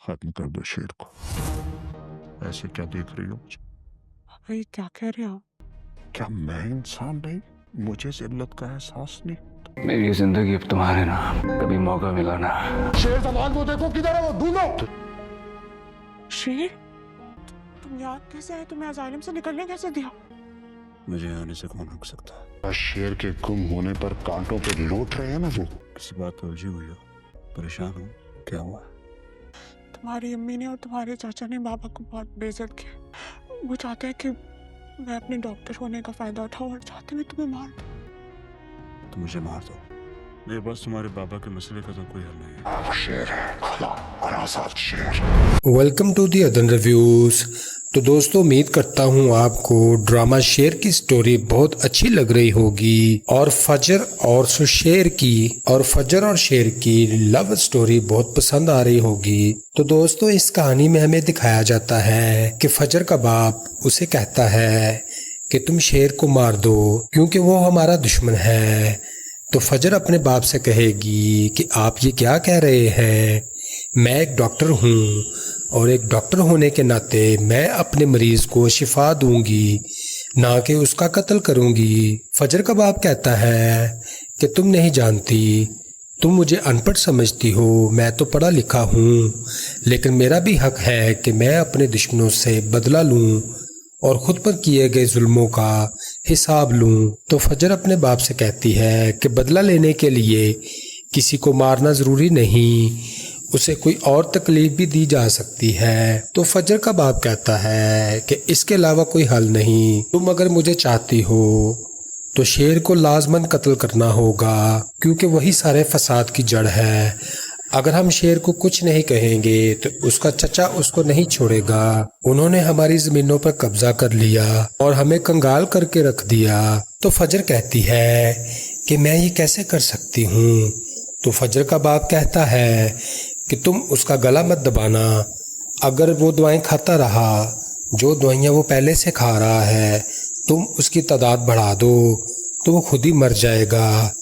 खत्म कर दो शेर को। ऐसे क्या देख रही हो मुझे? पापा ये क्या कह रहे हो आप? क्या मैं इंसान नहीं? मुझे जिल्लत का एहसास नहीं? मेरी जिंदगी अब तुम्हारे नाम, कभी मौका मिला ना। शेर जवान वो देखो, किधर है वो, ढूंढो। शेर तुम यहाँ कैसे आए? तुम्हें अजाइलम से निकलने कैसे दिया? मुझे आने से कौन रोक सकता है? शेर के गुम होने पर कांटों पे लौट रहे हैं ना वो। किसी बात पे उलझी हुई हो, परेशान हो, क्या हुआ? तुम्हारी अम्मी ने और तुम्हारे चाचा ने बाबा को बहुत बेइज्जत किया। वो चाहते हैं कि मैं अपने डॉक्टर होने का फायदा उठाऊं और चाहते हुए तुम्हें मार दूं। तो मुझे मार दो। मेरे पास तुम्हारे बाबा के मसले का तो कोई हल नहीं है। वो शेर है, खुला और आजाद शेर। वेलकम टू दी अदन रिव्यूज़। तो दोस्तों, उम्मीद करता हूँ आपको ड्रामा शेर की स्टोरी बहुत अच्छी लग रही होगी और फजर और फजर और शेर की लव स्टोरी बहुत पसंद आ रही होगी। तो दोस्तों, इस कहानी में हमें दिखाया जाता है कि फजर का बाप उसे कहता है कि तुम शेर को मार दो क्योंकि वो हमारा दुश्मन है। तो फजर अपने बाप से कहेगी कि आप ये क्या कह रहे हैं, मैं एक डॉक्टर हूँ और एक डॉक्टर होने के नाते मैं अपने मरीज को शिफा दूंगी, ना कि उसका कत्ल करूंगी। फजर का बाप कहता है कि तुम नहीं जानती, तुम मुझे अनपढ़ समझती हो, मैं तो पढ़ा लिखा हूँ, लेकिन मेरा भी हक है कि मैं अपने दुश्मनों से बदला लूँ और खुद पर किए गए जुल्मों का हिसाब लूं। तो फजर अपने बाप से कहती है कि बदला लेने के लिए किसी को मारना ज़रूरी नहीं, उसे कोई और तकलीफ भी दी जा सकती है। तो फजर का बाप कहता है कि इसके अलावा कोई हल नहीं, तुम अगर मुझे चाहती हो तो शेर को लाजमन कत्ल करना होगा क्योंकि वही सारे फसाद की जड़ है। अगर हम शेर को कुछ नहीं कहेंगे तो उसका चचा उसको नहीं छोड़ेगा। उन्होंने हमारी जमीनों पर कब्जा कर लिया और हमें कंगाल करके रख दिया। तो फजर कहती है कि मैं ये कैसे कर सकती हूँ। तो फजर का बाप कहता है कि तुम उसका गला मत दबाना, अगर वो दवाएं खाता रहा जो दवाइयाँ वो पहले से खा रहा है, तुम उसकी तादाद बढ़ा दो तो वो खुद ही मर जाएगा।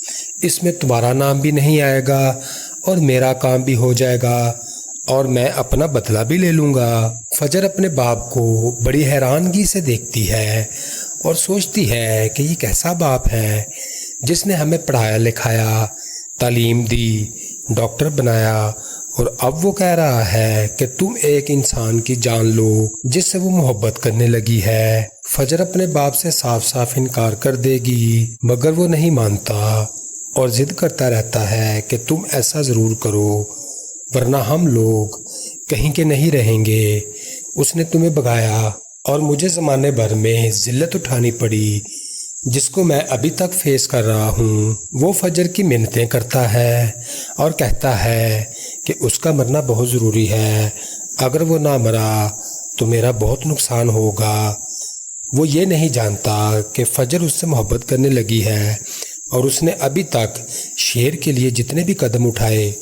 इसमें तुम्हारा नाम भी नहीं आएगा और मेरा काम भी हो जाएगा और मैं अपना बदला भी ले लूँगा। फजर अपने बाप को बड़ी हैरानगी से देखती है और सोचती है कि ये कैसा बाप है जिसने हमें पढ़ाया लिखाया, तालीम दी, डॉक्टर बनाया और अब वो कह रहा है कि तुम एक इंसान की जान लो जिससे वो मोहब्बत करने लगी है। फजर अपने बाप से साफ साफ इनकार कर देगी, मगर वो नहीं मानता और जिद करता रहता है कि तुम ऐसा ज़रूर करो वरना हम लोग कहीं के नहीं रहेंगे। उसने तुम्हें भगाया और मुझे ज़माने भर में ज़िल्लत उठानी पड़ी जिसको मैं अभी तक फेस कर रहा हूँ। वो फजर की मिन्नतें करता है और कहता है कि उसका मरना बहुत ज़रूरी है, अगर वो ना मरा तो मेरा बहुत नुकसान होगा। वो ये नहीं जानता कि फजर उससे मोहब्बत करने लगी है और उसने अभी तक शेर के लिए जितने भी कदम उठाए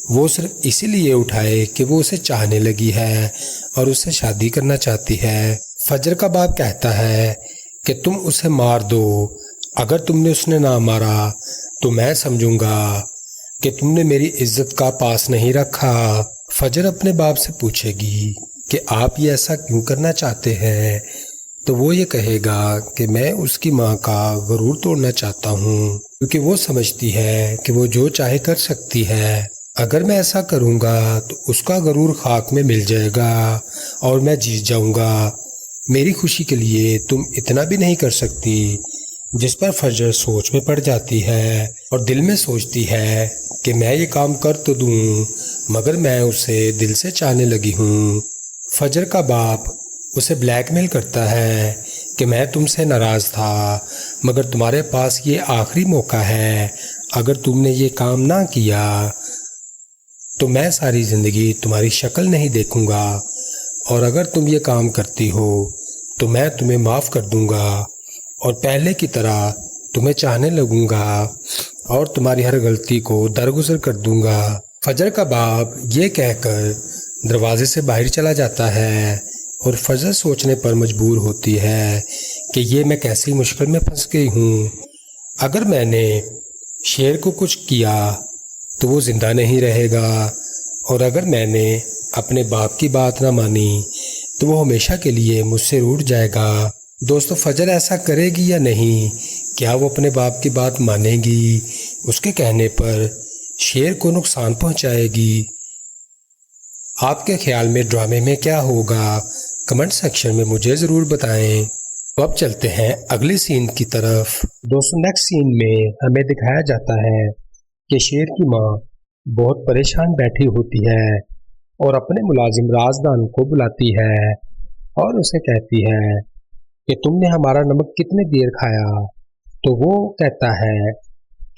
वो सिर्फ इसीलिए उठाए कि वो उसे चाहने लगी है और उससे शादी करना चाहती है। फजर का बाप कहता है कि तुम उसे मार दो, अगर तुमने उसने ना मारा तो मैं समझूंगा कि तुमने मेरी इज्जत का पास नहीं रखा। फजर अपने बाप से पूछेगी कि आप ये ऐसा क्यों करना चाहते हैं, तो वो ये कहेगा कि मैं उसकी माँ का गरूर तोड़ना चाहता हूँ क्योंकि वो समझती है कि वो जो चाहे कर सकती है। अगर मैं ऐसा करूँगा तो उसका गरूर खाक में मिल जाएगा और मैं जीत जाऊँगा। मेरी खुशी के लिए तुम इतना भी नहीं कर सकती। जिस पर फजर सोच में पड़ जाती है और दिल में सोचती है कि मैं ये काम कर तो दूँ मगर मैं उसे दिल से चाहने लगी हूँ। फजर का बाप उसे ब्लैकमेल करता है कि मैं तुमसे नाराज़ था मगर तुम्हारे पास ये आखिरी मौका है, अगर तुमने ये काम ना किया तो मैं सारी ज़िंदगी तुम्हारी शक्ल नहीं देखूंगा और अगर तुम ये काम करती हो तो मैं तुम्हें माफ़ कर दूंगा और पहले की तरह तुम्हें चाहने लगूंगा और तुम्हारी हर गलती को दरगुजर कर दूंगा। फजर का बाप ये कहकर दरवाजे से बाहर चला जाता है और फजर सोचने पर मजबूर होती है कि ये मैं कैसी मुश्किल में फंस गई हूँ। अगर मैंने शेर को कुछ किया तो वो ज़िंदा नहीं रहेगा और अगर मैंने अपने बाप की बात ना मानी तो वो हमेशा के लिए मुझसे रूठ जाएगा। दोस्तों फजर ऐसा करेगी या नहीं? क्या वो अपने बाप की बात मानेगी? उसके कहने पर शेर को नुकसान पहुंचाएगी? आपके ख्याल में ड्रामे में क्या होगा? कमेंट सेक्शन में मुझे ज़रूर बताएं। तो अब चलते हैं अगली सीन की तरफ। दोस्तों नेक्स्ट सीन में हमें दिखाया जाता है कि शेर की माँ बहुत परेशान बैठी होती है और अपने मुलाजिम राजदान को बुलाती है और उसे कहती है कि तुमने हमारा नमक कितनी देर खाया? तो वो कहता है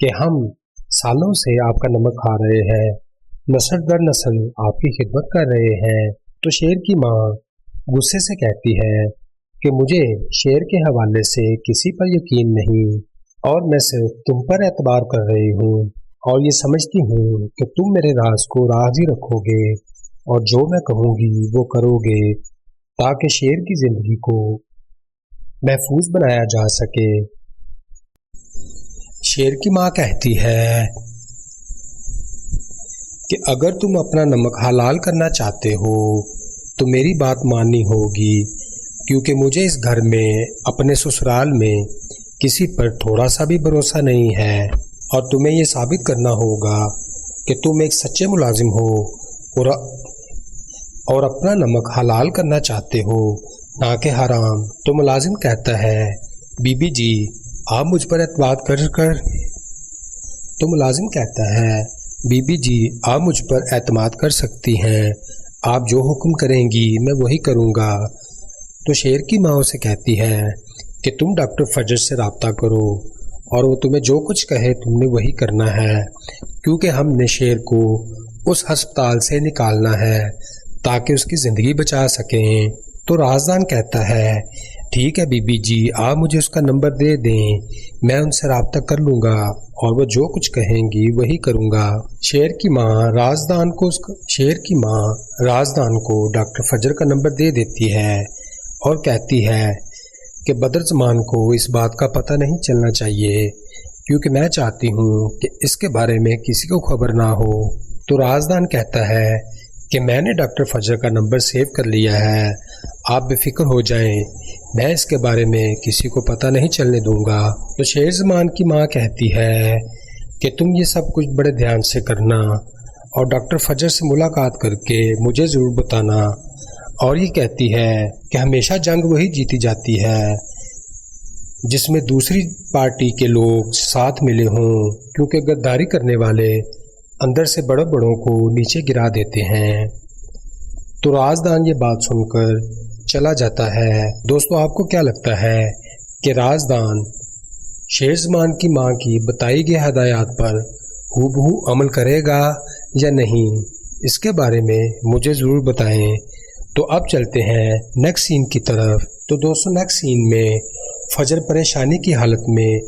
कि हम सालों से आपका नमक खा रहे हैं, नस्ल दर नस्ल आपकी खिदमत कर रहे हैं। तो शेर की माँ गुस्से से कहती है कि मुझे शेर के हवाले से किसी पर यकीन नहीं और मैं सिर्फ तुम पर एतबार कर रही हूँ और ये समझती हूँ कि तुम मेरे राज को राज ही रखोगे और जो मैं कहूँगी वो करोगे ताकि शेर की जिंदगी को महफूज बनाया जा सके। शेर की माँ कहती है कि अगर तुम अपना नमक हलाल करना चाहते हो तो मेरी बात माननी होगी, क्योंकि मुझे इस घर में अपने ससुराल में किसी पर थोड़ा सा भी भरोसा नहीं है और तुम्हें ये साबित करना होगा कि तुम एक सच्चे मुलाजिम हो और अपना नमक हलाल करना चाहते हो ना कि हराम। तो मुलाजिम कहता है बीबी जी आप मुझ पर एतबार कर तो मुलाजिम कहता है बीबी जी आप मुझ पर एतमाद कर सकती हैं, आप जो हुक्म करेंगी मैं वही करूँगा। तो शेर की माँ उसे कहती है कि तुम डॉक्टर फजर से रब्ता करो और वो तुम्हें जो कुछ कहे तुमने वही करना है, क्योंकि हमने शेर को उस अस्पताल से निकालना है ताकि उसकी ज़िंदगी बचा सकें। तो राजदान कहता है ठीक है बीबी जी आप मुझे उसका नंबर दे दें, मैं उनसे रब्ता कर लूँगा और वो जो कुछ कहेंगी वही करूँगा। शेर की माँ राजदान को डॉक्टर फजर का नंबर दे देती है और कहती है कि बदरज़मान को इस बात का पता नहीं चलना चाहिए, क्योंकि मैं चाहती हूँ कि इसके बारे में किसी को खबर ना हो। तो राजदान कहता है कि मैंने डॉक्टर फजर का नंबर सेव कर लिया है, आप बेफिक्र हो जाएं, मैं इसके बारे में किसी को पता नहीं चलने दूंगा। तो शेरज़मान की माँ कहती है कि तुम ये सब कुछ बड़े ध्यान से करना और डॉक्टर फजर से मुलाकात करके मुझे ज़रूर बताना। और ये कहती है कि हमेशा जंग वही जीती जाती है जिसमें दूसरी पार्टी के लोग साथ मिले हों, क्योंकि गद्दारी करने वाले अंदर से बड़ों को नीचे गिरा देते हैं। तो राजदान ये बात सुनकर चला जाता है। दोस्तों आपको क्या लगता है कि राजदान शेरज़मान की माँ की बताई गई हदायत पर हूबहू अमल करेगा या नहीं, इसके बारे में मुझे ज़रूर बताएं। तो अब चलते हैं नेक्स्ट सीन की तरफ। तो दोस्तों नेक्स्ट सीन में फजर परेशानी की हालत में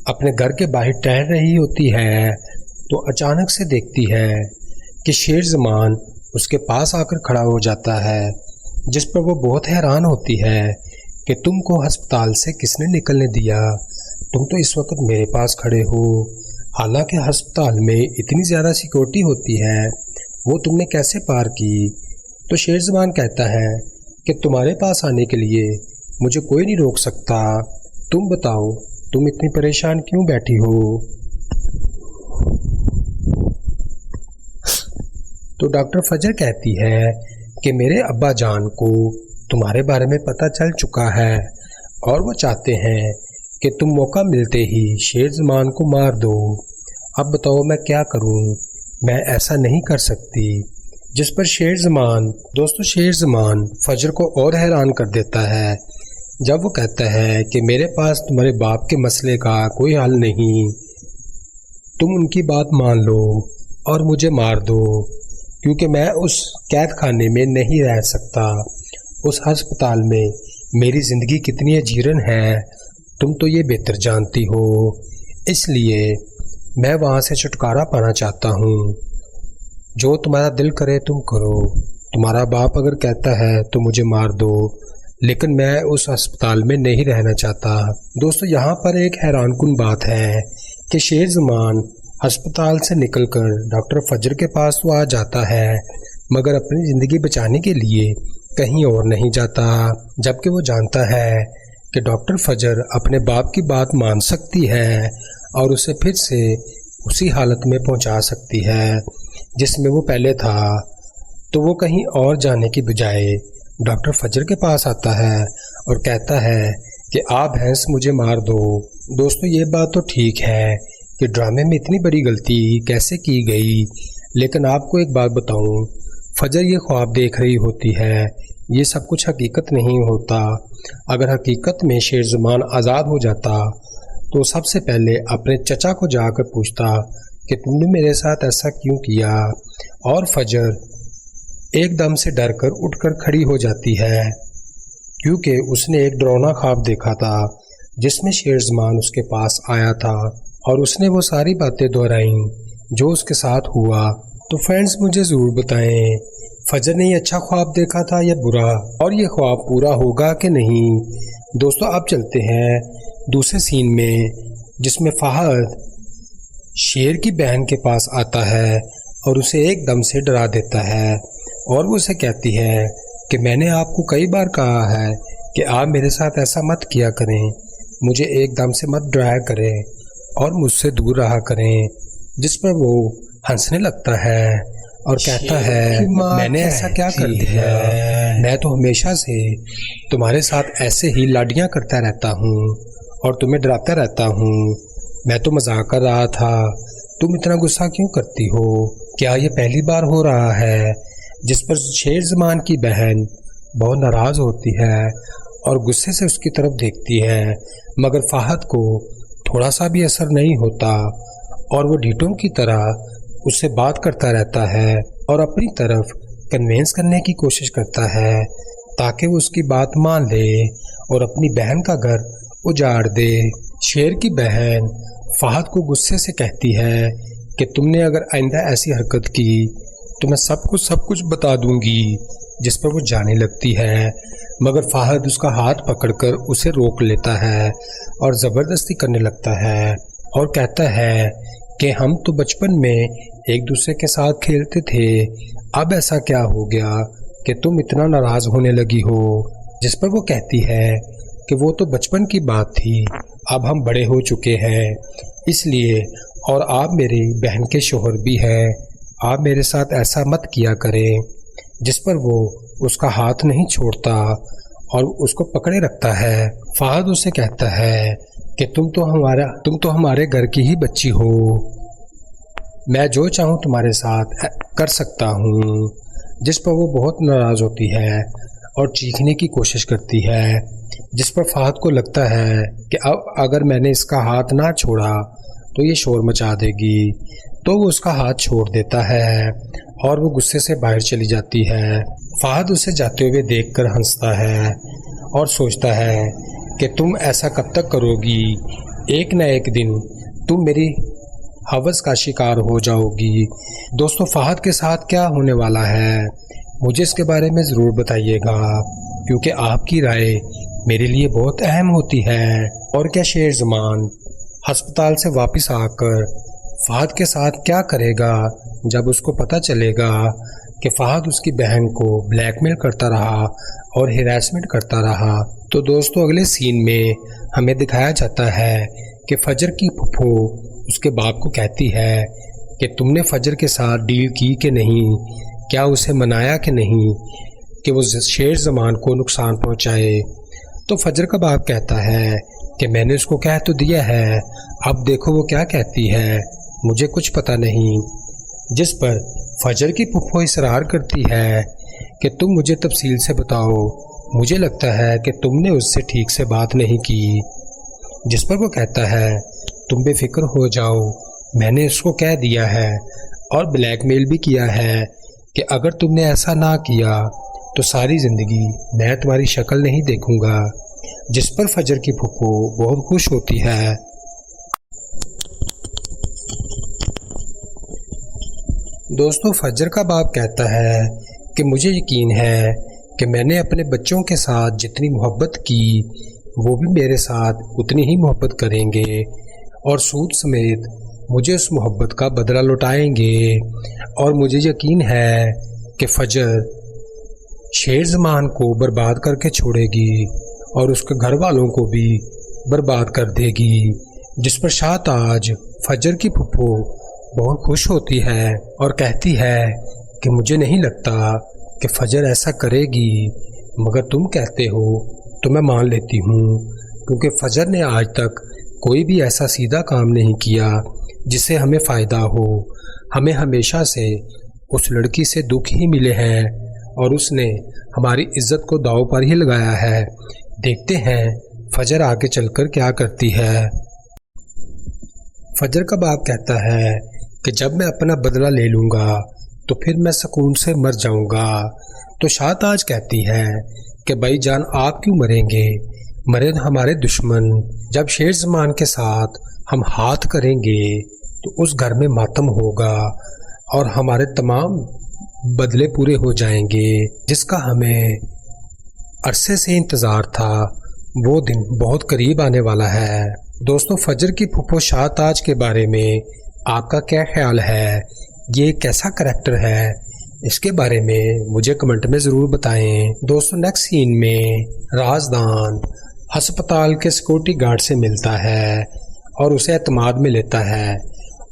अपने घर के बाहर टहल रही होती है, तो अचानक से देखती है कि शेरज़मान उसके पास आकर खड़ा हो जाता है, जिस पर वो बहुत हैरान होती है कि तुमको अस्पताल से किसने निकलने दिया, तुम तो इस वक्त मेरे पास खड़े हो, हालांकि अस्पताल में इतनी ज़्यादा सिक्योरिटी होती है, वो तुमने कैसे पार की। तो शेरज़मान कहता है कि तुम्हारे पास आने के लिए मुझे कोई नहीं रोक सकता, तुम बताओ तुम इतनी परेशान क्यों बैठी हो। तो डॉक्टर फजर कहती है कि मेरे अब्बा जान को तुम्हारे बारे में पता चल चुका है और वो चाहते हैं कि तुम मौका मिलते ही शेरज़मान को मार दो। अब बताओ मैं क्या करूं, मैं ऐसा नहीं कर सकती। जिस पर शेरज़मान फजर को और हैरान कर देता है जब वो कहता है कि मेरे पास तुम्हारे बाप के मसले का कोई हल नहीं, तुम उनकी बात मान लो और मुझे मार दो, क्योंकि मैं उस कैद खाने में नहीं रह सकता। उस अस्पताल में मेरी ज़िंदगी कितनी अजीरन है तुम तो ये बेहतर जानती हो, इसलिए मैं वहाँ से छुटकारा पाना चाहता हूँ। जो तुम्हारा दिल करे तुम करो, तुम्हारा बाप अगर कहता है तो मुझे मार दो, लेकिन मैं उस अस्पताल में नहीं रहना चाहता। दोस्तों यहाँ पर एक हैरानकुन बात है कि शेरज़मान अस्पताल से निकलकर डॉक्टर फजर के पास तो आ जाता है, मगर अपनी ज़िंदगी बचाने के लिए कहीं और नहीं जाता, जबकि वो जानता है कि डॉक्टर फजर अपने बाप की बात मान सकती है और उसे फिर से उसी हालत में पहुंचा सकती है जिसमें वो पहले था। तो वो कहीं और जाने की बजाय डॉक्टर फजर के पास आता है और कहता है कि आप भैंस मुझे मार दो। दोस्तों, ये बात तो ठीक है कि ड्रामे में इतनी बड़ी गलती कैसे की गई, लेकिन आपको एक बात बताऊं, फजर ये ख्वाब देख रही होती है, ये सब कुछ हकीकत नहीं होता। अगर हकीकत में शेरज़मान आज़ाद हो जाता तो सबसे पहले अपने चचा को जाकर पूछता कि तुमने मेरे साथ ऐसा क्यों किया, और फजर एकदम से डरकर उठकर खड़ी हो जाती है क्योंकि उसने एक डरावना ख्वाब देखा था जिसमें शेरज़मान उसके पास आया था और उसने वो सारी बातें दोहराईं जो उसके साथ हुआ। तो फ्रेंड्स, मुझे ज़रूर बताएं, फजर ने ये अच्छा ख्वाब देखा था या बुरा, और ये ख्वाब पूरा होगा कि नहीं। दोस्तों, अब चलते हैं दूसरे सीन में, जिसमें फहद शेर की बहन के पास आता है और उसे एकदम से डरा देता है और वो उसे कहती है कि मैंने आपको कई बार कहा है कि आप मेरे साथ ऐसा मत किया करें, मुझे एकदम से मत डराया करें और मुझसे दूर रहा करें। जिस पर वो हंसने लगता है और कहता है, मैंने ऐसा क्या कर दिया, मैं तो हमेशा से तुम्हारे साथ ऐसे ही लाडियाँ करता रहता हूँ और तुम्हें डराता रहता हूँ, मैं तो मजाक कर रहा था, तुम इतना गुस्सा क्यों करती हो, क्या ये पहली बार हो रहा है। जिस पर शेरज़मान की बहन बहुत नाराज़ होती है और गुस्से से उसकी तरफ देखती है, मगर फहद को थोड़ा सा भी असर नहीं होता और वो ढीठों की तरह उससे बात करता रहता है और अपनी तरफ कन्वेंस करने की कोशिश करता है ताकि वो उसकी बात मान ले और अपनी बहन का घर उजाड़ दे। शेर की बहन फहद को गुस्से से कहती है कि तुमने अगर आइंदा ऐसी हरकत की तो मैं सब कुछ बता दूंगी। जिस पर वो जाने लगती है, मगर फहद उसका हाथ पकड़कर उसे रोक लेता है और ज़बरदस्ती करने लगता है और कहता है कि हम तो बचपन में एक दूसरे के साथ खेलते थे, अब ऐसा क्या हो गया कि तुम इतना नाराज़ होने लगी हो। जिस पर वो कहती है कि वो तो बचपन की बात थी, अब हम बड़े हो चुके हैं इसलिए, और आप मेरी बहन के शोहर भी हैं, आप मेरे साथ ऐसा मत किया करें। जिस पर वो उसका हाथ नहीं छोड़ता और उसको पकड़े रखता है। फहद उसे कहता है कि तुम तो हमारे घर की ही बच्ची हो, मैं जो चाहूँ तुम्हारे साथ कर सकता हूँ। जिस पर वो बहुत नाराज़ होती है और चीखने की कोशिश करती है। जिस पर फहद को लगता है कि अब अगर मैंने इसका हाथ ना छोड़ा तो ये शोर मचा देगी, तो वो उसका हाथ छोड़ देता है और वो गुस्से से बाहर चली जाती है। फहद उसे जाते हुए देखकर हंसता है और सोचता है कि तुम ऐसा कब तक करोगी, एक न एक दिन तुम मेरी हवस का शिकार हो जाओगी। दोस्तों, फहद के साथ क्या होने वाला है मुझे इसके बारे में ज़रूर बताइएगा, क्योंकि आपकी राय मेरे लिए बहुत अहम होती है। और क्या शेरज़मान अस्पताल से वापस आकर फहद के साथ क्या करेगा जब उसको पता चलेगा कि फहद उसकी बहन को ब्लैकमेल करता रहा और हिरासमेंट करता रहा। तो दोस्तों, अगले सीन में हमें दिखाया जाता है कि फजर की फुफ्फो उसके बाप को कहती है कि तुमने फजर के साथ डील की कि नहीं, क्या उसे मनाया कि नहीं कि वो शेरज़मान को नुकसान पहुंचाए। तो फजर का बाप कहता है कि मैंने उसको कह तो दिया है, अब देखो वो क्या कहती है, मुझे कुछ पता नहीं। जिस पर फजर की फुफ्फो इसरार करती है कि तुम मुझे तफसील से बताओ, मुझे लगता है कि तुमने उससे ठीक से बात नहीं की। जिस पर वो कहता है तुम बेफिक्र हो जाओ, मैंने उसको कह दिया है और ब्लैकमेल भी किया है कि अगर तुमने ऐसा ना किया तो सारी ज़िंदगी मैं तुम्हारी शक्ल नहीं देखूंगा। जिस पर फजर की फुफ्फो बहुत खुश होती है। दोस्तों, फजर का बाप कहता है कि मुझे यकीन है कि मैंने अपने बच्चों के साथ जितनी मोहब्बत की वो भी मेरे साथ उतनी ही मोहब्बत करेंगे और सूद समेत मुझे उस मोहब्बत का बदला लौटाएंगे। और मुझे यकीन है کہ فجر शेर ज़मान को बर्बाद करके छोड़ेगी और उसके घर वालों को भी बर्बाद कर देगी, जिस पर शाहताज फजर की फुप्पो बहुत खुश होती है और कहती है कि मुझे नहीं लगता कि फजर ऐसा करेगी, मगर तुम कहते हो तो मैं मान लेती हूँ, क्योंकि फजर ने आज तक कोई भी ऐसा सीधा काम नहीं किया जिससे हमें फ़ायदा हो। हमें हमेशा से उस लड़की से दुख ही मिले हैं और उसने हमारी इज्जत को दांव पर ही लगाया है। देखते हैं फजर आगे चलकर क्या करती है। फजर का बाप कहता है कि जब मैं अपना बदला ले लूँगा तो फिर मैं सुकून से मर जाऊँगा। तो शाहताज कहती है कि भाई जान आप क्यों मरेंगे, मरे हमारे दुश्मन। जब शेर ज़मान के साथ हम हाथ करेंगे तो उस घर में मातम होगा और हमारे तमाम बदले पूरे हो जाएंगे, जिसका हमें अरसे से इंतज़ार था। वो दिन बहुत करीब आने वाला है। दोस्तों, फजर की फुप्पो शाहताज के बारे में आपका क्या ख्याल है? ये कैसा करैक्टर है? इसके बारे में मुझे कमेंट में ज़रूर बताएं। दोस्तों, नेक्स्ट सीन में राजदान हस्पताल के सिक्योरिटी गार्ड से मिलता है और उसे एतमाद में लेता है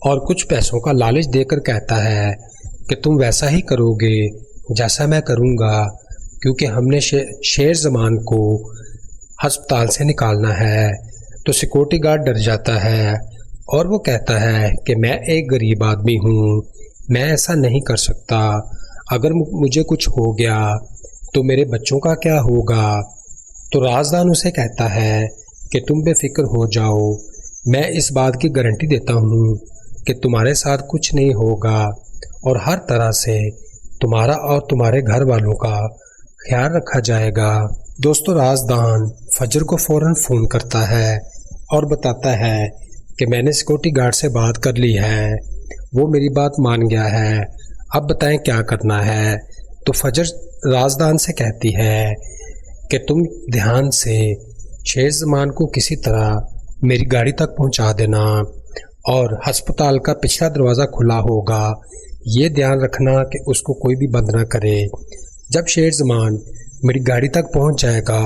और कुछ पैसों का लालच देकर कहता है कि तुम वैसा ही करोगे जैसा मैं करूँगा, क्योंकि हमने शेर ज़मान को हस्पताल से निकालना है। तो सिक्योरिटी गार्ड डर जाता है और वो कहता है कि मैं एक गरीब आदमी हूँ, मैं ऐसा नहीं कर सकता। अगर मुझे कुछ हो गया तो मेरे बच्चों का क्या होगा? तो राजदान उसे कहता है कि तुम बेफिक्र हो जाओ, मैं इस बात की गारंटी देता हूँ कि तुम्हारे साथ कुछ नहीं होगा और हर तरह से तुम्हारा और तुम्हारे घर वालों का ख्याल रखा जाएगा। दोस्तों, राजदान फजर को फ़ौरन फ़ोन करता है और बताता है कि मैंने सिक्योरिटी गार्ड से बात कर ली है, वो मेरी बात मान गया है, अब बताएं क्या करना है। तो फजर राजदान से कहती है कि तुम ध्यान से शेर ज़मान को किसी तरह मेरी गाड़ी तक पहुंचा देना और अस्पताल का पिछला दरवाज़ा खुला होगा, ये ध्यान रखना कि उसको कोई भी बंद ना करे। जब शेर ज़मान मेरी गाड़ी तक पहुंच जाएगा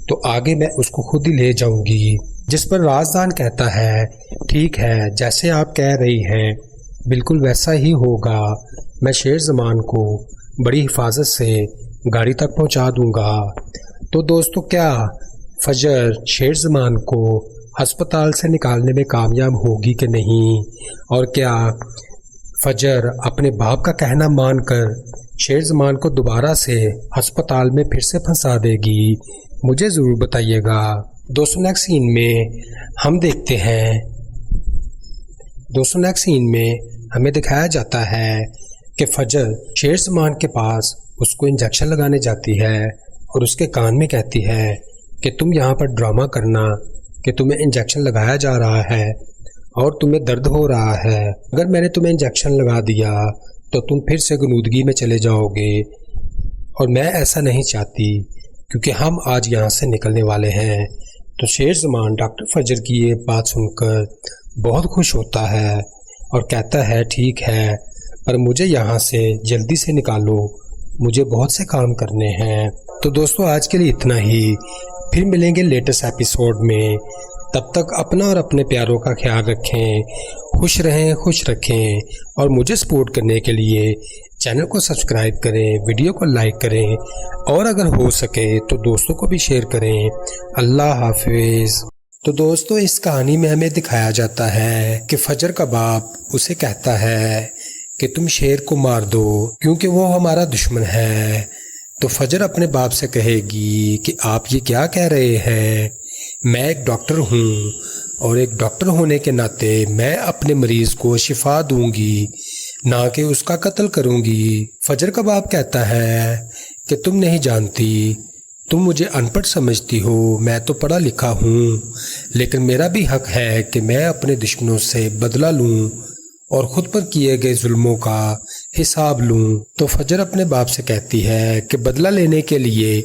तो आगे मैं उसको खुद ही ले जाऊंगी। जिस पर राजदान कहता है ठीक है, जैसे आप कह रही हैं बिल्कुल वैसा ही होगा, मैं शेर ज़मान को बड़ी हिफाजत से गाड़ी तक पहुंचा दूंगा। तो दोस्तों, क्या फजर शेर ज़मान को अस्पताल से निकालने में कामयाब होगी कि नहीं, और क्या फजर अपने बाप का कहना मानकर शेर ज़मान को दोबारा से अस्पताल में फिर से फंसा देगी? मुझे ज़रूर बताइएगा। दोस्तों, नेक्स्ट सीन में हम देखते हैं, दोस्तों नेक्स्ट सीन में हमें दिखाया जाता है कि फजर शेर ज़मान के पास उसको इंजेक्शन लगाने जाती है और उसके कान में कहती है कि तुम यहाँ पर ड्रामा करना कि तुम्हें इंजेक्शन लगाया जा रहा है और तुम्हें दर्द हो रहा है। अगर मैंने तुम्हें इंजेक्शन लगा दिया तो तुम फिर से गनूदगी में चले जाओगे और मैं ऐसा नहीं चाहती, क्योंकि हम आज यहाँ से निकलने वाले हैं। तो शेर ज़मान डॉक्टर फजर की ये बात सुनकर बहुत खुश होता है और कहता है ठीक है, पर मुझे यहाँ से जल्दी से निकालो, मुझे बहुत से काम करने हैं। तो दोस्तों, आज के लिए इतना ही, फिर मिलेंगे लेटेस्ट एपिसोड में। तब तक अपना और अपने प्यारों का ख्याल रखें, खुश रहें, खुश रखें और मुझे सपोर्ट करने के लिए चैनल को सब्सक्राइब करें, वीडियो को लाइक करें और अगर हो सके तो दोस्तों को भी शेयर करें। अल्लाह हाफिज़। तो दोस्तों, इस कहानी में हमें दिखाया जाता है कि फजर का बाप उसे कहता है कि तुम शेर को मार दो क्योंकि वो हमारा दुश्मन है। तो फजर अपने बाप से कहेगी कि आप ये क्या कह रहे हैं, मैं एक डॉक्टर हूँ और एक डॉक्टर होने के नाते मैं अपने मरीज़ को शिफा दूंगी, ना कि उसका कत्ल करूंगी। फजर का बाप कहता है कि तुम नहीं जानती, तुम मुझे अनपढ़ समझती हो, मैं तो पढ़ा लिखा हूँ, लेकिन मेरा भी हक है कि मैं अपने दुश्मनों से बदला लूँ और ख़ुद पर किए गए जुल्मों का हिसाब लूँ। तो फजर अपने बाप से कहती है कि बदला लेने के लिए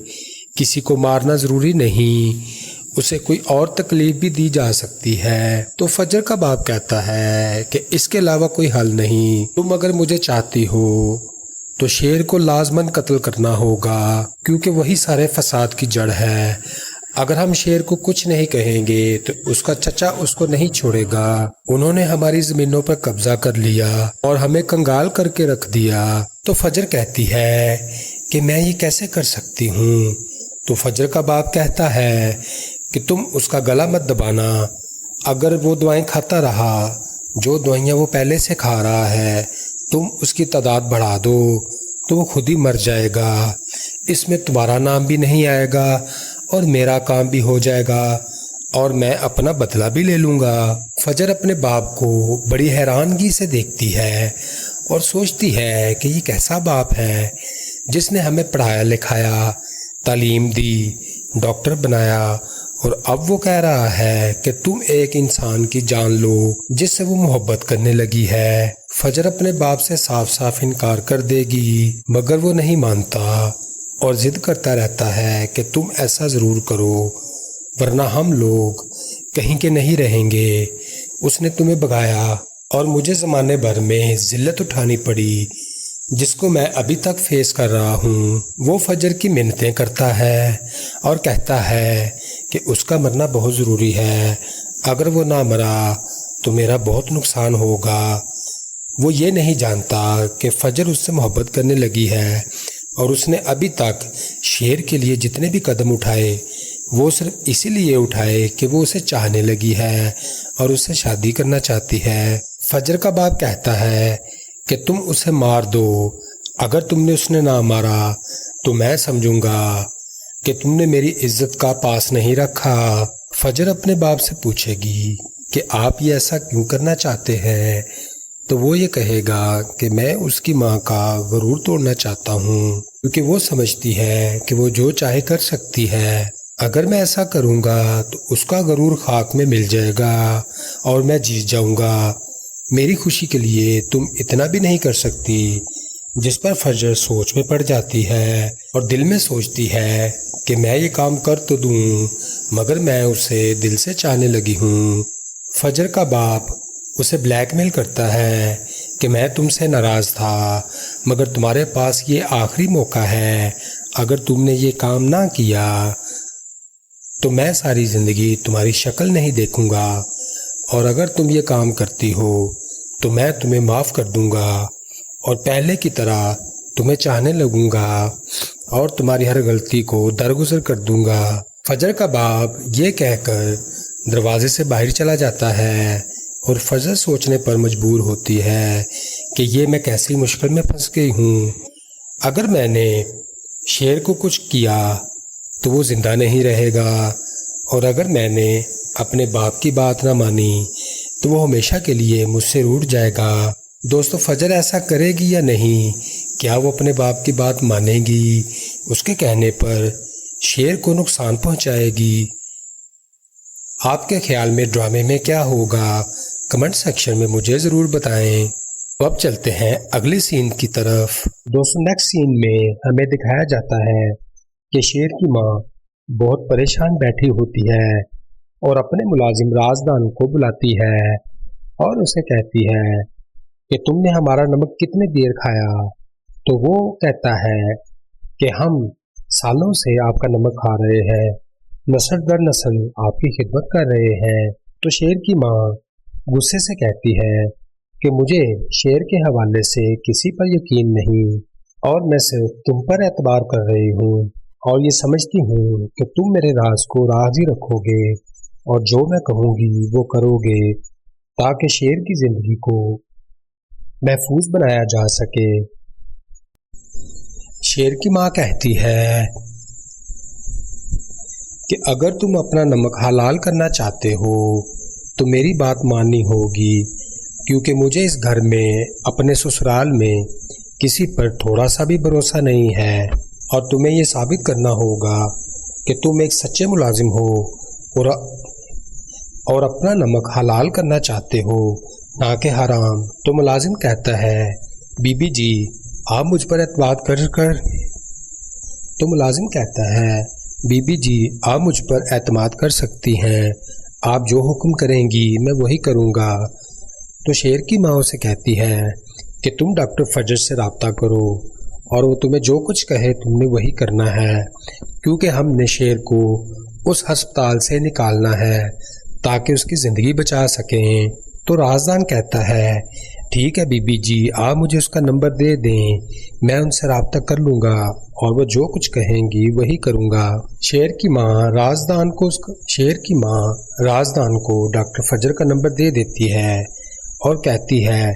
किसी को मारना ज़रूरी नहीं, उसे कोई और तकलीफ भी दी जा सकती है। तो फजर का बाप कहता है कि इसके अलावा कोई हल नहीं, तुम अगर मुझे चाहती हो तो शेर को लाजमन कत्ल करना होगा, क्योंकि वही सारे फसाद की जड़ है। अगर हम शेर को कुछ नहीं कहेंगे तो उसका चचा उसको नहीं छोड़ेगा। उन्होंने हमारी जमीनों पर कब्जा कर लिया और हमें कंगाल करके रख दिया। तो फजर कहती है कि मैं ये कैसे कर सकती हूँ। तो फजर का बाप कहता है कि तुम उसका गला मत दबाना। अगर वो दवाएं खाता रहा जो दवाइयाँ वो पहले से खा रहा है, तुम उसकी तादाद बढ़ा दो तो वो खुद ही मर जाएगा। इसमें तुम्हारा नाम भी नहीं आएगा और मेरा काम भी हो जाएगा और मैं अपना बदला भी ले लूँगा। फजर अपने बाप को बड़ी हैरानगी से देखती है और सोचती है कि ये कैसा बाप है जिसने हमें पढ़ाया लिखाया, तालीम दी, डॉक्टर बनाया, और अब वो कह रहा है कि तुम एक इंसान की जान लो जिससे वो मोहब्बत करने लगी है। फजर अपने बाप से साफ साफ इनकार कर देगी, मगर वो नहीं मानता और जिद करता रहता है कि तुम ऐसा ज़रूर करो वरना हम लोग कहीं के नहीं रहेंगे। उसने तुम्हें भगाया और मुझे ज़माने भर में ज़िल्लत उठानी पड़ी जिसको मैं अभी तक फेस कर रहा हूँ। वो फजर की मिन्नतें करता है और कहता है कि उसका मरना बहुत ज़रूरी है, अगर वो ना मरा तो मेरा बहुत नुकसान होगा। वो ये नहीं जानता कि फजर उससे मोहब्बत करने लगी है और उसने अभी तक शेर के लिए जितने भी कदम उठाए वो सिर्फ इसीलिए उठाए कि वो उसे चाहने लगी है और उससे शादी करना चाहती है। फजर का बाप कहता है कि तुम उसे मार दो, अगर तुमने उसने ना मारा तो मैं समझूंगा कि तुमने मेरी इज्जत का पास नहीं रखा। फजर अपने बाप से पूछेगी कि आप ये ऐसा क्यों करना चाहते हैं, तो वो ये कहेगा कि मैं उसकी माँ का गरूर तोड़ना चाहता हूँ, क्योंकि वो समझती है कि वो जो चाहे कर सकती है। अगर मैं ऐसा करूँगा तो उसका गरूर खाक में मिल जाएगा और मैं जीत जाऊँगा। मेरी खुशी के लिए तुम इतना भी नहीं कर सकती। जिस पर फजर सोच में पड़ जाती है और दिल में सोचती है कि मैं ये काम कर तो दूँ, मगर मैं उसे दिल से चाहने लगी हूँ। फजर का बाप उसे ब्लैकमेल करता है कि मैं तुमसे नाराज़ था, मगर तुम्हारे पास ये आखिरी मौका है। अगर तुमने ये काम ना किया तो मैं सारी ज़िंदगी तुम्हारी शक्ल नहीं देखूँगा, और अगर तुम ये काम करती हो तो मैं तुम्हें माफ़ कर दूँगा और पहले की तरह तुम्हें चाहने लगूँगा और तुम्हारी हर गलती को दरगुजर कर दूँगा। फजर का बाप ये कहकर दरवाजे से बाहर चला जाता है और फजर सोचने पर मजबूर होती है कि ये मैं कैसी मुश्किल में फंस गई हूँ। अगर मैंने शेर को कुछ किया तो वो ज़िंदा नहीं रहेगा, और अगर मैंने अपने बाप की बात ना मानी तो वो हमेशा के लिए मुझसे रूठ जाएगा। दोस्तों, फजर ऐसा करेगी या नहीं? क्या वो अपने बाप की बात मानेगी? उसके कहने पर शेर को नुकसान पहुंचाएगी? आपके ख्याल में ड्रामे में क्या होगा? कमेंट सेक्शन में मुझे ज़रूर बताएं। तो अब चलते हैं अगले सीन की तरफ। दोस्तों, नेक्स्ट सीन में हमें दिखाया जाता है कि शेर की माँ बहुत परेशान बैठी होती है और अपने मुलाजिम राजदान को बुलाती है और उसे कहती है कि तुमने हमारा नमक कितने देर खाया? तो वो कहता है कि हम सालों से आपका नमक खा रहे हैं, नस्ल दर नस्ल आपकी खिदमत कर रहे हैं। तो शेर की माँ गुस्से से कहती है कि मुझे शेर के हवाले से किसी पर यकीन नहीं, और मैं सिर्फ तुम पर एतबार कर रही हूँ और ये समझती हूँ कि तुम मेरे राज को राज ही रखोगे और जो मैं कहूँगी वो करोगे, ताकि शेर की ज़िंदगी को महफूज बनाया जा सके। शेर की माँ कहती है कि अगर तुम अपना नमक हलाल करना चाहते हो तो मेरी बात माननी होगी, क्योंकि मुझे इस घर में अपने ससुराल में किसी पर थोड़ा सा भी भरोसा नहीं है, और तुम्हें ये साबित करना होगा कि तुम एक सच्चे मुलाजिम हो और अपना नमक हलाल करना चाहते हो, ना कि हराम। तो मुलाजिम कहता है, बीबी जी आप मुझ पर एतबार कर। तो मुलाजिम कहता है, बीबी जी आप मुझ पर एतमाद कर सकती हैं, आप जो हुक्म करेंगी मैं वही करूँगा। तो शेर की माँ उसे कहती है कि तुम डॉक्टर फजर से रब्ता करो और वो तुम्हें जो कुछ कहे तुमने वही करना है, क्योंकि हमने शेर को उस अस्पताल से निकालना है ताकि उसकी ज़िंदगी बचा सकें। तो राजदान कहता है ठीक है बीबी जी, आप मुझे उसका नंबर दे दें, मैं उनसे रब्ता कर लूँगा और वो जो कुछ कहेंगी वही करूँगा। शेर की माँ राजदान को डॉक्टर फजर का नंबर दे देती है और कहती है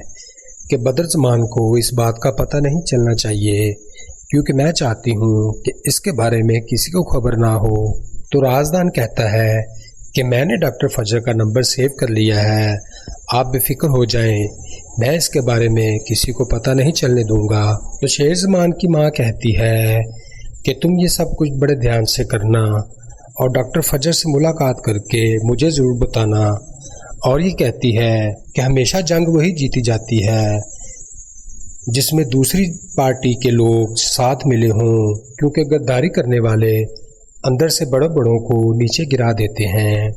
कि बदरज़मान को इस बात का पता नहीं चलना चाहिए, क्योंकि मैं चाहती हूँ कि इसके बारे में किसी को खबर ना हो। तो राजदान कहता है कि मैंने डॉक्टर फजर का नंबर सेव कर लिया है, आप बेफिक्र हो जाएं, मैं इसके बारे में किसी को पता नहीं चलने दूंगा। तो शेरज़मान की माँ कहती है कि तुम ये सब कुछ बड़े ध्यान से करना और डॉक्टर फजर से मुलाकात करके मुझे ज़रूर बताना। और ये कहती है कि हमेशा जंग वही जीती जाती है जिसमें दूसरी पार्टी के लोग साथ मिले हों, क्योंकि गद्दारी करने वाले अंदर से बड़ों बड़ों को नीचे गिरा देते हैं।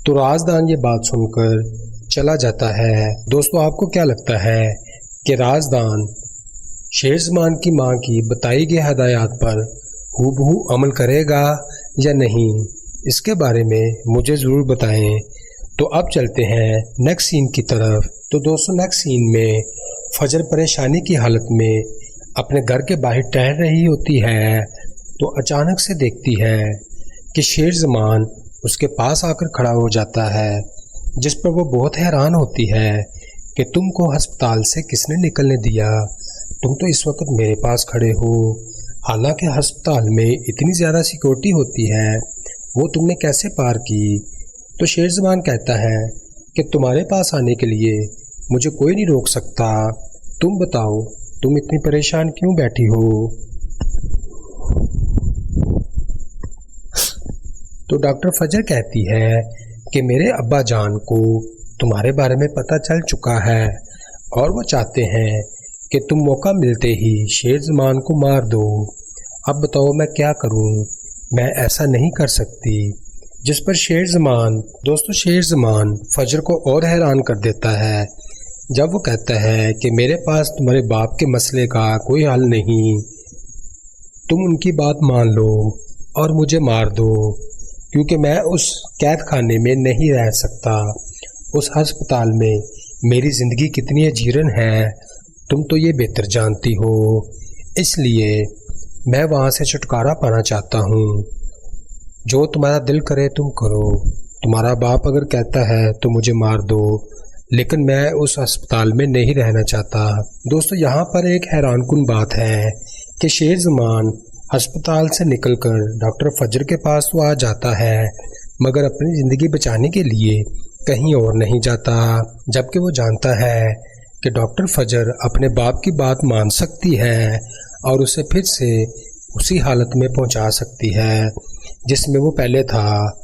तो राजदान ये बात सुनकर चला जाता है। दोस्तों, आपको क्या लगता है कि राजदान शेरज़मान की माँ की बताई गई हदायत पर हूबहू अमल करेगा या नहीं, इसके बारे में मुझे ज़रूर बताएं। तो अब चलते हैं नेक्स्ट सीन की तरफ। तो दोस्तों, नेक्स्ट सीन में फजर परेशानी की हालत में अपने घर के बाहर टहल रही होती है, तो अचानक से देखती है कि शेरज़मान उसके पास आकर खड़ा हो जाता है, जिस पर वो बहुत हैरान होती है कि तुमको अस्पताल से किसने निकलने दिया, तुम तो इस वक्त मेरे पास खड़े हो, हालांकि अस्पताल में इतनी ज़्यादा सिक्योरिटी होती है, वो तुमने कैसे पार की। तो शेरज़मान कहता है कि तुम्हारे पास आने के लिए मुझे कोई नहीं रोक सकता, तुम बताओ तुम इतनी परेशान क्यों बैठी हो। तो डॉक्टर फजर कहती है कि मेरे अब्बा जान को तुम्हारे बारे में पता चल चुका है और वो चाहते हैं कि तुम मौका मिलते ही शेरज़मान को मार दो। अब बताओ मैं क्या करूं, मैं ऐसा नहीं कर सकती। जिस पर शेरज़मान फजर को और हैरान कर देता है जब वो कहता है कि मेरे पास तुम्हारे बाप के मसले का कोई हल नहीं, तुम उनकी बात मान लो और मुझे मार दो, क्योंकि मैं उस कैद खाने में नहीं रह सकता। उस अस्पताल में मेरी ज़िंदगी कितनी अजीरन है तुम तो ये बेहतर जानती हो, इसलिए मैं वहाँ से छुटकारा पाना चाहता हूँ। जो तुम्हारा दिल करे तुम करो, तुम्हारा बाप अगर कहता है तो मुझे मार दो, लेकिन मैं उस अस्पताल में नहीं रहना चाहता। दोस्तों, यहाँ पर एक हैरानकुन बात है कि शेरज़मान अस्पताल से निकलकर डॉक्टर फजर के पास तो आ जाता है, मगर अपनी ज़िंदगी बचाने के लिए कहीं और नहीं जाता, जबकि वो जानता है कि डॉक्टर फजर अपने बाप की बात मान सकती है और उसे फिर से उसी हालत में पहुंचा सकती है जिसमें वो पहले था।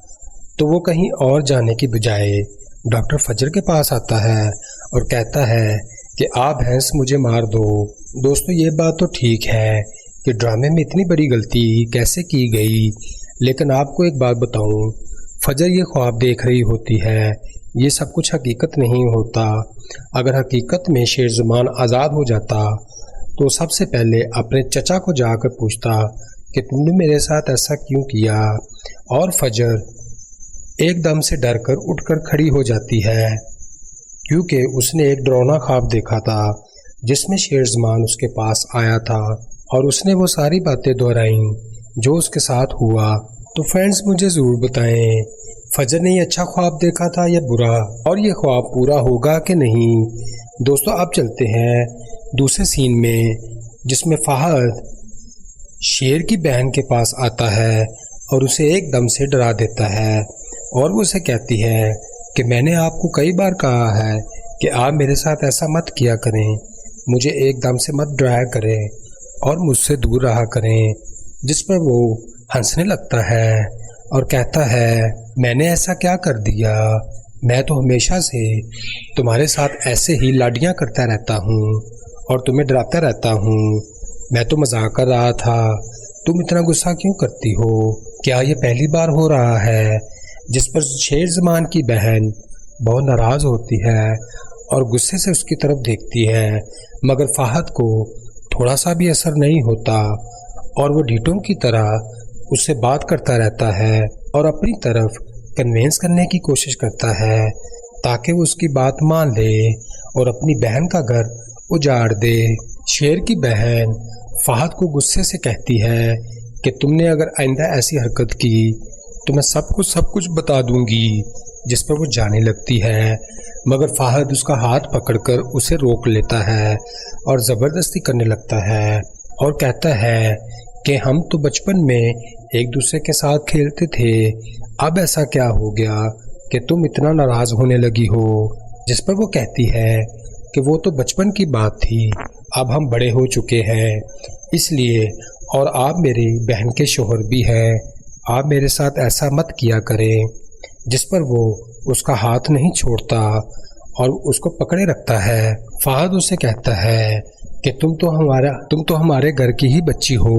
तो वो कहीं और जाने की बजाय डॉक्टर फजर के पास आता है और कहता है कि आप भैंस मुझे मार दो। दोस्तों, ये बात तो ठीक है कि ड्रामे में इतनी बड़ी गलती कैसे की गई, लेकिन आपको एक बात बताऊं, फजर ये ख्वाब देख रही होती है, ये सब कुछ हकीकत नहीं होता। अगर हकीकत में शेरज़मान आज़ाद हो जाता तो सबसे पहले अपने चचा को जाकर पूछता कि तुमने मेरे साथ ऐसा क्यों किया, और फजर एकदम से डरकर उठकर खड़ी हो जाती है, क्योंकि उसने एक डरावना ख्वाब देखा था जिसमें शेरज़मान उसके पास आया था और उसने वो सारी बातें दोहराईं जो उसके साथ हुआ। तो फ्रेंड्स, मुझे ज़रूर बताएं, फजर ने ये अच्छा ख्वाब देखा था या बुरा, और ये ख्वाब पूरा होगा कि नहीं। दोस्तों, अब चलते हैं दूसरे सीन में, जिसमें फ़हद शेर की बहन के पास आता है और उसे एकदम से डरा देता है और वो उसे कहती है कि मैंने आपको कई बार कहा है कि आप मेरे साथ ऐसा मत किया करें, मुझे एकदम से मत डराया करें और मुझसे दूर रहा करें। जिस पर वो हंसने लगता है और कहता है मैंने ऐसा क्या कर दिया, मैं तो हमेशा से तुम्हारे साथ ऐसे ही लाडियाँ करता रहता हूँ और तुम्हें डराता रहता हूँ, मैं तो मजाक कर रहा था, तुम इतना गुस्सा क्यों करती हो, क्या ये पहली बार हो रहा है। जिस पर शेरज़मान की बहन बहुत नाराज़ होती है और गुस्से से उसकी तरफ देखती है, मगर फ़हद को थोड़ा सा भी असर नहीं होता और वो ढीठों की तरह उससे बात करता रहता है और अपनी तरफ कन्विंस करने की कोशिश करता है ताकि वो उसकी बात मान ले और अपनी बहन का घर उजाड़ दे। शेर की बहन फहद को गुस्से से कहती है कि तुमने अगर आइंदा ऐसी हरकत की तो मैं सब कुछ बता दूंगी, जिस पर वो जाने लगती है, मगर फहद उसका हाथ पकड़कर उसे रोक लेता है और ज़बरदस्ती करने लगता है और कहता है कि हम तो बचपन में एक दूसरे के साथ खेलते थे, अब ऐसा क्या हो गया कि तुम इतना नाराज़ होने लगी हो। जिस पर वो कहती है कि वो तो बचपन की बात थी, अब हम बड़े हो चुके हैं इसलिए, और आप मेरी बहन के शोहर भी हैं, आप मेरे साथ ऐसा मत किया करें। जिस पर वो उसका हाथ नहीं छोड़ता और उसको पकड़े रखता है। फहद उसे कहता है कि तुम तो हमारे घर की ही बच्ची हो,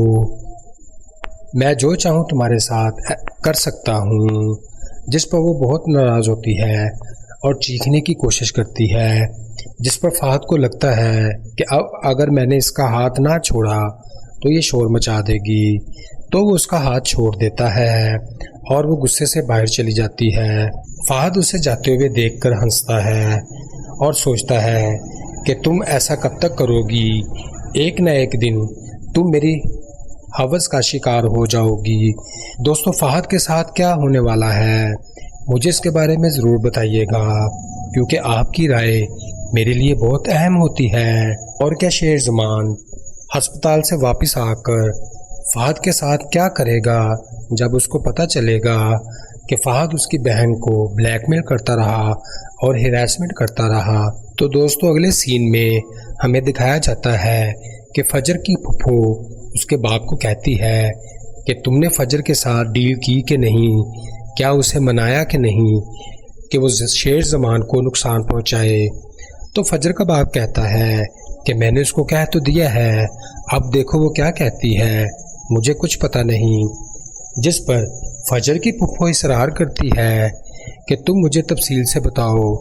मैं जो चाहूँ तुम्हारे साथ कर सकता हूँ। जिस पर वो बहुत नाराज़ होती है और चीखने की कोशिश करती है, जिस पर फहद को लगता है कि अब अगर मैंने इसका हाथ ना छोड़ा तो ये शोर मचा देगी, तो वो उसका हाथ छोड़ देता है और वो गुस्से से बाहर चली जाती है। फहद उसे जाते हुए देखकर हंसता है और सोचता है कि तुम ऐसा कब तक करोगी, एक न एक दिन तुम मेरी हवस का शिकार हो जाओगी। दोस्तों, फहद के साथ क्या होने वाला है मुझे इसके बारे में ज़रूर बताइएगा, क्योंकि आपकी राय मेरे लिए बहुत अहम होती है। और क्या शेर ज़मान अस्पताल से वापस आकर फहद के साथ क्या करेगा जब उसको पता चलेगा कि फहद उसकी बहन को ब्लैकमेल करता रहा और हिरासमेंट करता रहा। तो दोस्तों, अगले सीन में हमें दिखाया जाता है कि फजर की फुफ्फो उसके बाप को कहती है कि तुमने फजर के साथ डील की कि नहीं, क्या उसे मनाया कि नहीं कि वो शेर ज़मान को नुकसान पहुंचाए। तो फजर का बाप कहता है कि मैंने उसको कह तो दिया है, अब देखो वो क्या कहती है, मुझे कुछ पता नहीं। जिस पर फजर की फुफ्फो इसरार करती है कि तुम मुझे तफसील से बताओ,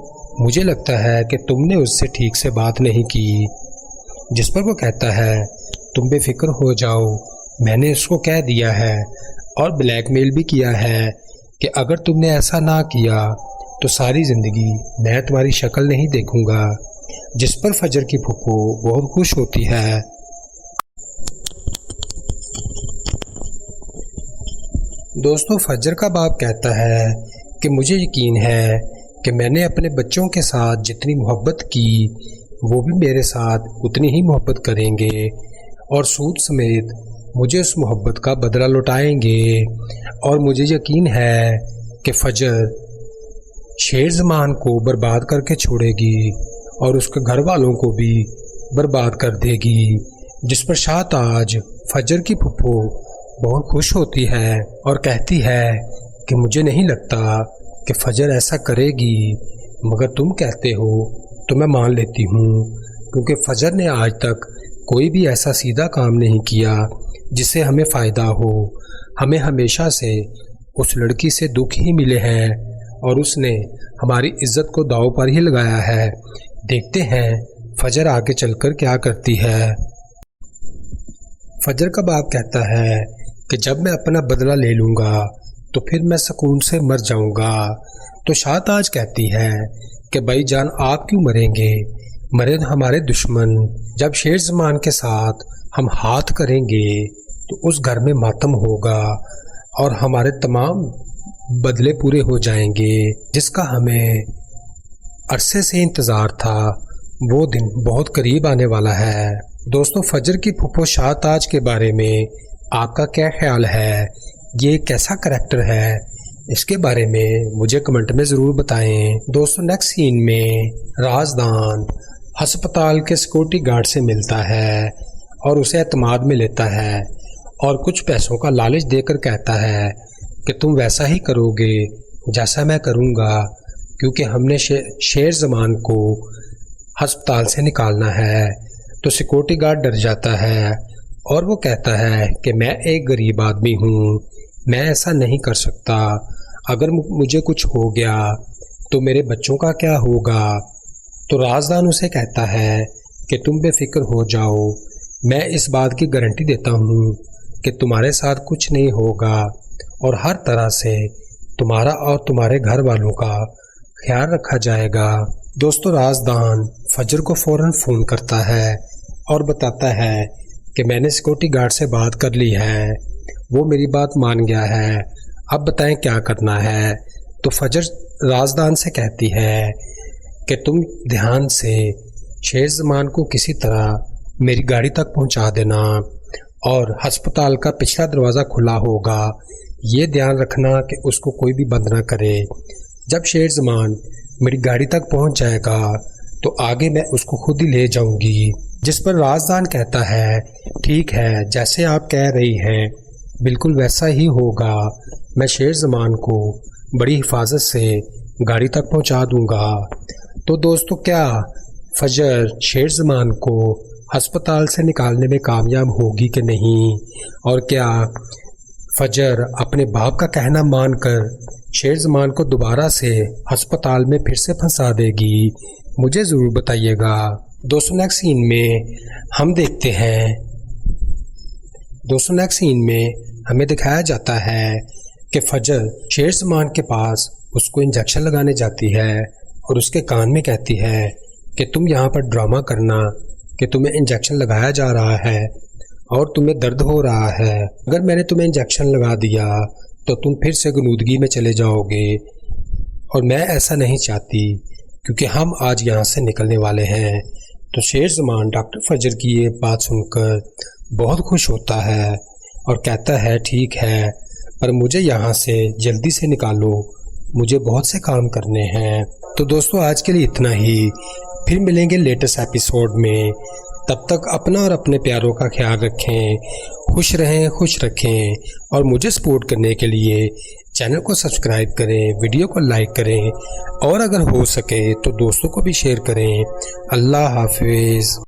मुझे लगता है कि तुमने उससे ठीक से बात नहीं की। जिस पर वो कहता है तुम बेफिक्र हो जाओ, मैंने उसको कह दिया है और ब्लैकमेल भी किया है कि अगर तुमने ऐसा ना किया तो सारी ज़िंदगी मैं तुम्हारी शक्ल नहीं देखूंगा। जिस पर फजर की फुफ्फो बहुत खुश होती है। दोस्तों, फजर का बाप कहता है कि मुझे यकीन है कि मैंने अपने बच्चों के साथ जितनी मोहब्बत की वो भी मेरे साथ उतनी ही मोहब्बत करेंगे और सूद समेत मुझे उस मोहब्बत का बदला लौटाएंगे। और मुझे यकीन है कि फजर शेर ज़मान को बर्बाद करके छोड़ेगी और उसके घर वालों को भी बर्बाद कर देगी। जिस पर शाहताज फजर की फुफ्फो बहुत खुश होती है और कहती है कि मुझे नहीं लगता कि फजर ऐसा करेगी, मगर तुम कहते हो तो मैं मान लेती हूँ, क्योंकि फजर ने आज तक कोई भी ऐसा सीधा काम नहीं किया जिससे हमें फ़ायदा हो। हमें हमेशा से उस लड़की से दुख ही मिले हैं और उसने हमारी इज्जत को दांव पर ही लगाया है। देखते हैं फजर आगे चलकर क्या करती है। फजर का बाप कहता है कि जब मैं अपना बदला ले लूँगा तो फिर मैं सुकून से मर जाऊँगा। तो शाहताज कहती है कि भाई जान, आप क्यों मरेंगे, मरे हमारे दुश्मन। जब शेर ज़मान के साथ हम हाथ करेंगे तो उस घर में मातम होगा और हमारे तमाम बदले पूरे हो जाएंगे, जिसका हमें अरसे से इंतज़ार था। वो दिन बहुत करीब आने वाला है। दोस्तों, फजर की फुफ्फो शाहताज के बारे में आपका क्या ख्याल है, ये कैसा करैक्टर है, इसके बारे में मुझे कमेंट में ज़रूर बताएं। दोस्तों, नेक्स्ट सीन में राजदान अस्पताल के सिक्योरिटी गार्ड से मिलता है और उसे एतमाद में लेता है और कुछ पैसों का लालच देकर कहता है कि तुम वैसा ही करोगे जैसा मैं करूँगा, क्योंकि हमने शेर ज़मान को अस्पताल से निकालना है। तो सिक्योरिटी गार्ड डर जाता है और वो कहता है कि मैं एक गरीब आदमी हूँ, मैं ऐसा नहीं कर सकता, अगर मुझे कुछ हो गया तो मेरे बच्चों का क्या होगा। तो राजदान उसे कहता है कि तुम बेफिक्र हो जाओ, میں اس بات کی گارنٹی دیتا ہوں کہ تمہارے ساتھ کچھ نہیں ہوگا اور ہر طرح سے تمہارا اور تمہارے گھر والوں کا خیال رکھا جائے گا۔ دوستو رازدان فجر کو فوراً فون کرتا ہے اور بتاتا ہے کہ میں نے سیکورٹی گارڈ سے بات کر لی ہے، وہ میری بات مان گیا ہے، اب بتائیں کیا کرنا ہے۔ تو فجر رازدان سے کہتی ہے کہ تم دھیان سے شیر زمان کو کسی طرح میری گاڑی تک پہنچا دینا اور ہسپتال کا پچھلا دروازہ کھلا ہوگا، یہ دھیان رکھنا کہ اس کو کوئی بھی بند نہ کرے۔ جب شیر زمان میری گاڑی تک پہنچ جائے گا تو آگے میں اس کو خود ہی لے جاؤں گی۔ جس پر رازدان کہتا ہے ٹھیک ہے، جیسے آپ کہہ رہی ہیں بالکل ویسا ہی ہوگا، میں شیر زمان کو بڑی حفاظت سے گاڑی تک پہنچا دوں گا۔ تو دوستو کیا فجر شیر زمان کو ہسپتال سے نکالنے میں کامیاب ہوگی کہ نہیں، اور کیا فجر اپنے باپ کا کہنا مان کر شیر زمان کو دوبارہ سے ہسپتال میں پھر سے پھنسا دے گی؟ مجھے ضرور بتائیے گا۔ دوستو نیکسٹ سین میں ہم دیکھتے ہیں، ہمیں دکھایا جاتا ہے کہ فجر شیر زمان کے پاس اس کو انجیکشن لگانے جاتی ہے اور اس کے کان میں کہتی ہے کہ تم یہاں پر ڈرامہ کرنا کہ تمہیں انجیکشن لگایا جا رہا ہے اور تمہیں درد ہو رہا ہے، اگر میں نے تمہیں انجیکشن لگا دیا تو تم پھر سے غنودگی میں چلے جاؤ گے، اور میں ایسا نہیں چاہتی کیونکہ ہم آج یہاں سے نکلنے والے ہیں۔ تو شیر زمان ڈاکٹر فجر کی یہ بات سن کر بہت خوش ہوتا ہے اور کہتا ہے ٹھیک ہے، پر مجھے یہاں سے جلدی سے نکالو، مجھے بہت سے کام کرنے ہیں۔ تو دوستو آج کے لیے اتنا ہی، پھر ملیں گے لیٹسٹ ایپیسوڈ میں، تب تک اپنا اور اپنے پیاروں کا خیال رکھیں، خوش رہیں، خوش رکھیں، اور مجھے سپورٹ کرنے کے لیے چینل کو سبسکرائب کریں، ویڈیو کو لائک کریں، اور اگر ہو سکے تو دوستوں کو بھی شیئر کریں۔ اللہ حافظ۔